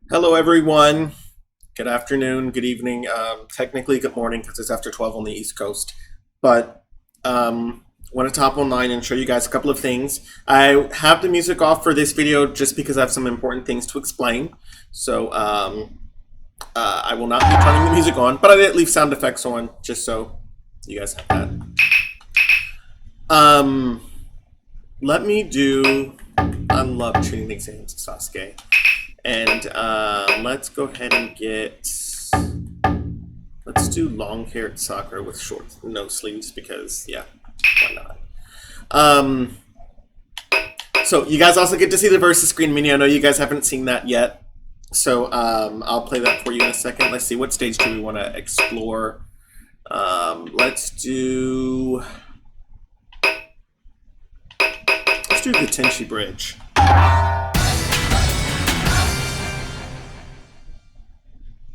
Hello, everyone. Good afternoon, good evening. Technically, good morning because it's after 12 on the East Coast. But want to top online and show you guys a couple of things. I have the music off for this video just because I have some important things to explain. So I will not be turning the music on, but I did leave sound effects on just so you guys have that. Let me do unloved tuning exams, Sasuke. And let's go ahead and let's do long-haired Sakura with short no sleeves because, yeah, why not? So you guys also get to see the versus screen menu. I know you guys haven't seen that yet. So I'll play that for you in a second. Let's see, what stage do we want to explore? Let's do the Tenchi Bridge.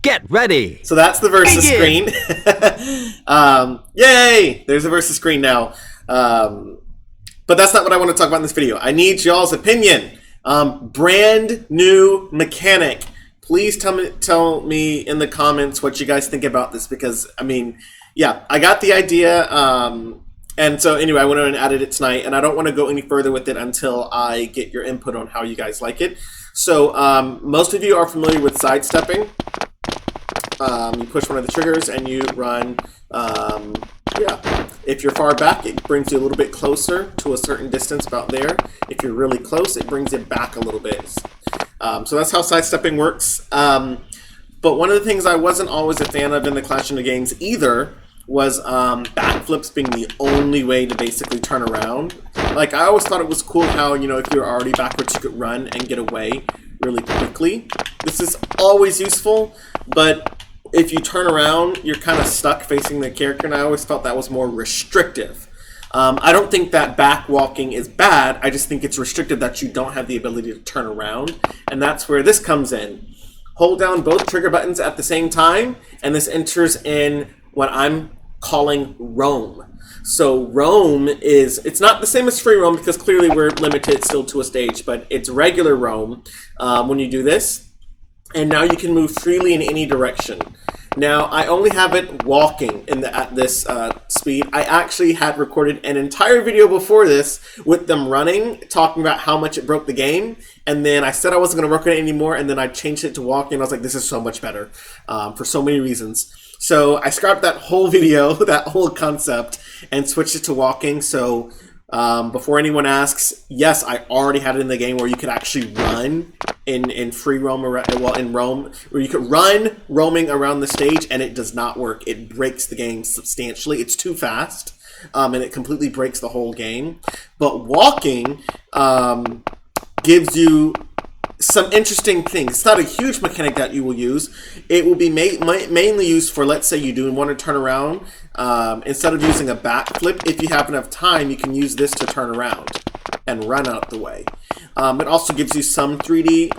Get ready! So that's the versus screen. Yay! There's a versus screen now. But that's not what I want to talk about in this video. I need y'all's opinion. Brand new mechanic. Please tell me in the comments what you guys think about this because, I mean, yeah, I got the idea. And so anyway, I went and added it tonight, and I don't want to go any further with it until I get your input on how you guys like it. So most of you are familiar with sidestepping. You push one of the triggers and you run. Yeah, if you're far back, it brings you a little bit closer to a certain distance about there. If you're really close, it brings it back a little bit. So that's how sidestepping works. But one of the things I wasn't always a fan of in the Clash of the games either was backflips being the only way to basically turn around. Like, I always thought it was cool how, you know, if you're already backwards, you could run and get away really quickly. This is always useful, but if you turn around, you're kind of stuck facing the character, and I always felt that was more restrictive. I don't think that back walking is bad, I just think it's restrictive that you don't have the ability to turn around, and that's where this comes in. Hold down both trigger buttons at the same time, and this enters in what I'm calling roam. So roam it's not the same as free roam because clearly we're limited still to a stage, but it's regular roam when you do this. And now you can move freely in any direction. Now, I only have it walking at this speed. I actually had recorded an entire video before this with them running, talking about how much it broke the game. And then I said I wasn't going to work on it anymore, and then I changed it to walking. I was like, this is so much better for so many reasons. So I scrapped that whole video, that whole concept, and switched it to walking. So before anyone asks, yes, I already had it in the game where you could actually run in free roam, in roam, where you could run roaming around the stage, and it does not work. It breaks the game substantially. It's too fast, and it completely breaks the whole game. But walking gives you some interesting things. It's not a huge mechanic that you will use. It will be mainly used for, let's say you do want to turn around. Instead of using a backflip, if you have enough time, you can use this to turn around and run out the way. It also gives you some 3D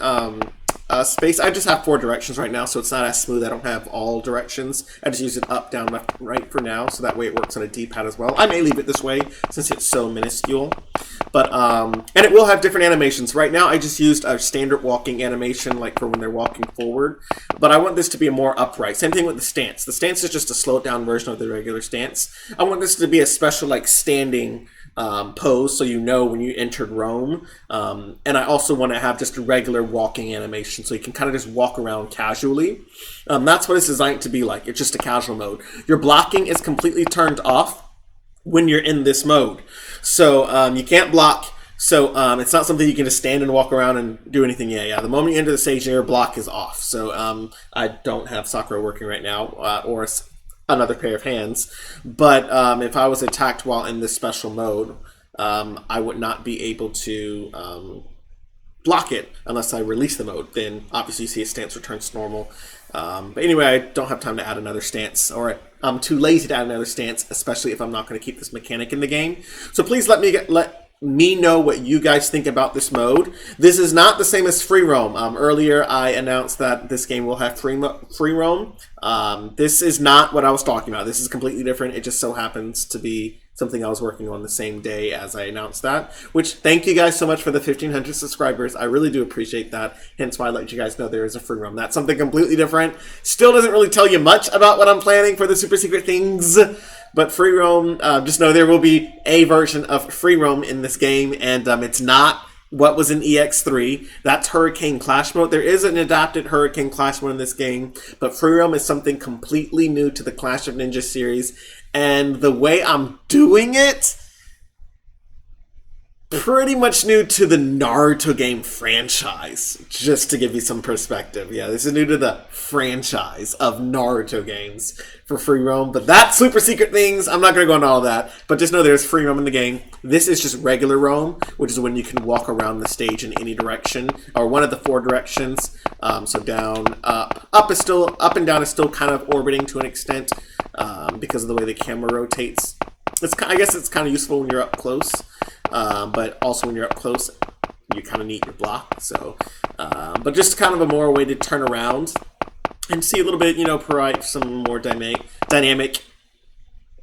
space. I just have 4 directions right now, so it's not as smooth. I don't have all directions. I just use it up, down, left, right for now, so that way it works on a D-pad as well. I may leave it this way since it's so minuscule. But, and it will have different animations. Right now, I just used a standard walking animation, like for when they're walking forward. But I want this to be more upright. Same thing with the stance. The stance is just a slowed down version of the regular stance. I want this to be a special, like, standing pose, so you know when you entered roam. And I also want to have just a regular walking animation, so you can kind of just walk around casually. That's what it's designed to be like. It's just a casual mode. Your blocking is completely turned off when you're in this mode. So you can't block. So it's not something you can just stand and walk around and do anything. Yeah. The moment you enter the stage, your block is off. So I don't have Sakura working right now, or another pair of hands. But if I was attacked while in this special mode, I would not be able to block it unless I release the mode. Then obviously you see a stance returns to normal. But anyway, I don't have time to add another stance, or I'm too lazy to add another stance, especially if I'm not going to keep this mechanic in the game. So please let me know what you guys think about this mode. This is not the same as free roam. Earlier I announced that this game will have free roam. This is not what I was talking about. This is completely different. It just so happens to be something I was working on the same day as I announced that, which thank you guys so much for the 1,500 subscribers. I really do appreciate that. Hence why I let you guys know there is a free roam. That's something completely different. Still doesn't really tell you much about what I'm planning for the super secret things. But free roam, just know there will be a version of free roam in this game, and it's not what was in EX3. That's Hurricane Clash mode. There is an adapted Hurricane Clash mode in this game, but free roam is something completely new to the Clash of Ninja series, and the way I'm doing it, pretty much new to the Naruto game franchise, just to give you some perspective. Yeah, this is new to the franchise of Naruto games for free roam, but that's super secret things. I'm not going to go into all that, but just know there's free roam in the game. This is just regular roam, which is when you can walk around the stage in any direction, or one of the 4 directions. So down, up is still, up and down is still kind of orbiting to an extent, because of the way the camera rotates. I guess it's kind of useful when you're up close, but also when you're up close, you kind of need your block. So, but just kind of a more way to turn around and see a little bit, provide some more dynamic,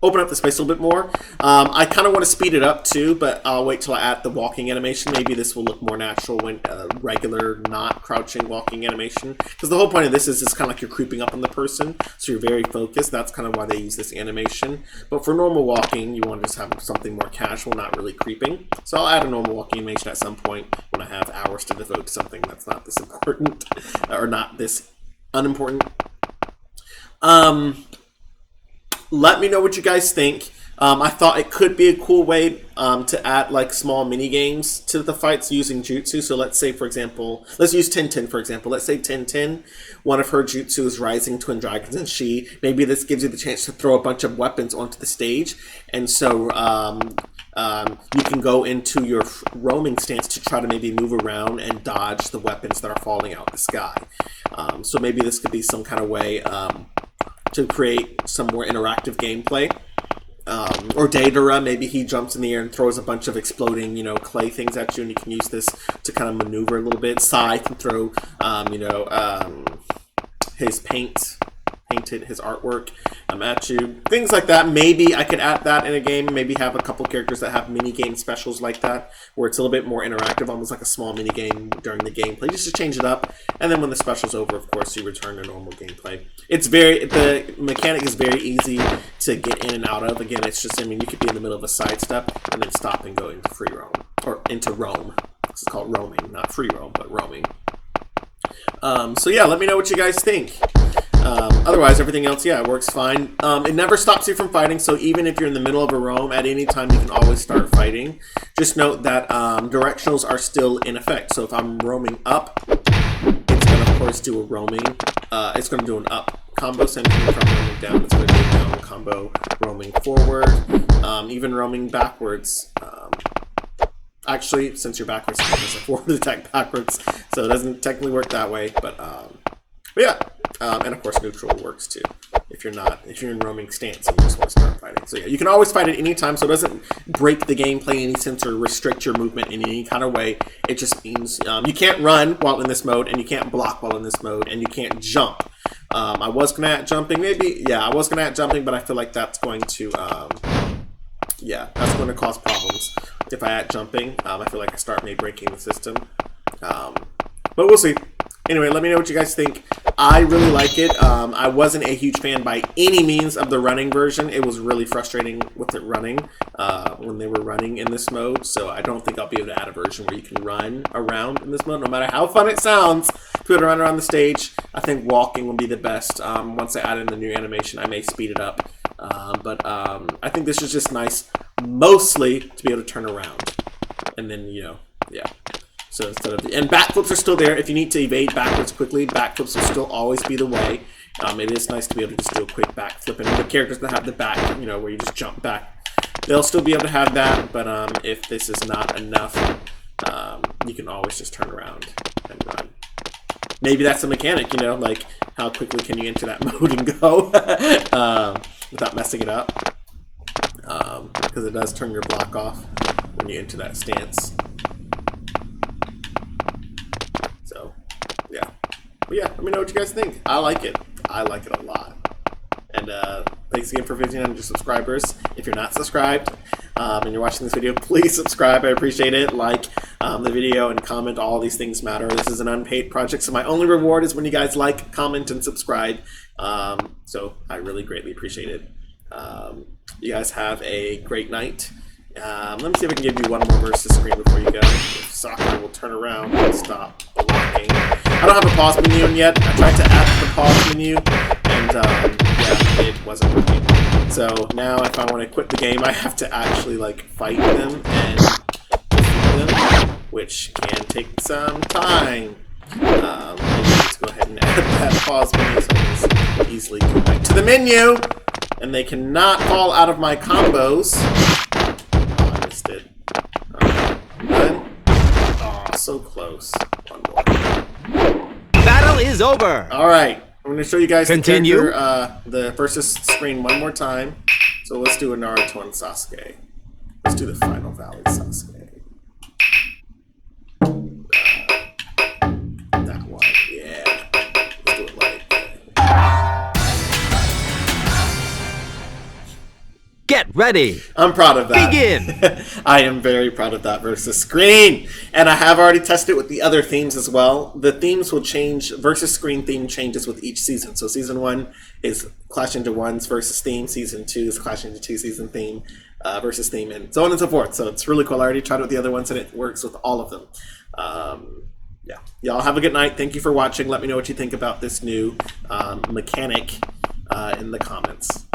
open up the space a little bit more. I kind of want to speed it up too, but I'll wait till I add the walking animation. Maybe this will look more natural when regular, not crouching walking animation. Because the whole point of this is it's kind of like you're creeping up on the person, so you're very focused. That's kind of why they use this animation. But for normal walking, you want to just have something more casual, not really creeping. So I'll add a normal walking animation at some point when I have hours to devote to something that's not this important, or not this unimportant. Let me know what you guys think. I thought it could be a cool way to add like small mini games to the fights using jutsu. So let's say, for example, let's use 10-10 for example. Let's say 10-10, one of her jutsu is Rising Twin Dragons, and maybe this gives you the chance to throw a bunch of weapons onto the stage, and so you can go into your roaming stance to try to maybe move around and dodge the weapons that are falling out of the sky. So maybe this could be some kind of way to create some more interactive gameplay. Or Daedra, maybe he jumps in the air and throws a bunch of exploding, clay things at you, and you can use this to kind of maneuver a little bit. Sai can throw, his painted his artwork at you. Things like that. Maybe I could add that in a game. Maybe have a couple characters that have mini game specials like that, where it's a little bit more interactive, almost like a small mini game during the gameplay, just to change it up. And then when the special's over, of course, you return to normal gameplay. The mechanic is very easy to get in and out of. Again, it's just, you could be in the middle of a side step and then stop and go into free roam, or into roam. This is called roaming, not free roam, but roaming. So yeah, let me know what you guys think. Otherwise, everything else, yeah, it works fine. It never stops you from fighting, so even if you're in the middle of a roam, at any time you can always start fighting. Just note that directionals are still in effect. So if I'm roaming up, it's going to, of course, do a roaming. It's going to do an up combo. So if I'm roaming down, it's going to do a down combo. Roaming forward, even roaming backwards. Actually, since you're backwards, it's a forward attack backwards, so it doesn't technically work that way. But yeah, and of course neutral works too. If you're in roaming stance and you just want to start fighting. So yeah, you can always fight at any time, so it doesn't break the gameplay in any sense or restrict your movement in any kind of way. It just means you can't run while in this mode, and you can't block while in this mode, and you can't jump. I was gonna add jumping, maybe. Yeah, I was gonna add jumping, but I feel like that's going to that's going to cause problems if I add jumping. I feel like I start maybe breaking the system. But we'll see. Anyway, let me know what you guys think. I really like it. I wasn't a huge fan by any means of the running version. It was really frustrating with it running when they were running in this mode. So I don't think I'll be able to add a version where you can run around in this mode, no matter how fun it sounds. To be able to run around the stage, I think walking will be the best. Once I add in the new animation, I may speed it up. But I think this is just nice, mostly to be able to turn around. And then, yeah. So instead of, and backflips are still there. If you need to evade backwards quickly, backflips will still always be the way. It is nice to be able to just do a quick backflip. And the characters that have the back, where you just jump back, they'll still be able to have that. But if this is not enough, you can always just turn around and run. Maybe that's the mechanic, like how quickly can you enter that mode and go without messing it up. Because it does turn your block off when you enter that stance. So, yeah. But yeah, let me know what you guys think. I like it. I like it a lot. And thanks again for 1,500 subscribers. If you're not subscribed and you're watching this video, please subscribe. I appreciate it. Like the video and comment. All these things matter. This is an unpaid project, so my only reward is when you guys like, comment, and subscribe. So I really greatly appreciate it. You guys have a great night. Let me see if I can give you one more versus screen before you go. If Sakura will turn around and stop blocking. I don't have a pause menu in yet. I tried to add the pause menu, and yeah, it wasn't working. So now if I want to quit the game, I have to actually like fight them and defeat them, which can take some time. Let's go ahead and add that pause menu so I can just easily go back to the menu, and they cannot fall out of my combos. Done. Oh, so close. One more. Battle is over. All right, I'm going to show you guys Continue. the character, the versus screen one more time. So let's do a Naruto and Sasuke. Let's do the Final Valley Sasuke. That one, yeah. Let's do it like Get ready. I'm proud of that. Begin. I am very proud of that versus screen. And I have already tested it with the other themes as well. The themes will change. Versus screen theme changes with each season. So season 1 is Clash into 1's versus theme. Season 2 is Clash into 2 season theme versus theme, and so on and so forth. So it's really cool. I already tried it with the other ones, and it works with all of them. Yeah. Y'all have a good night. Thank you for watching. Let me know what you think about this new mechanic in the comments.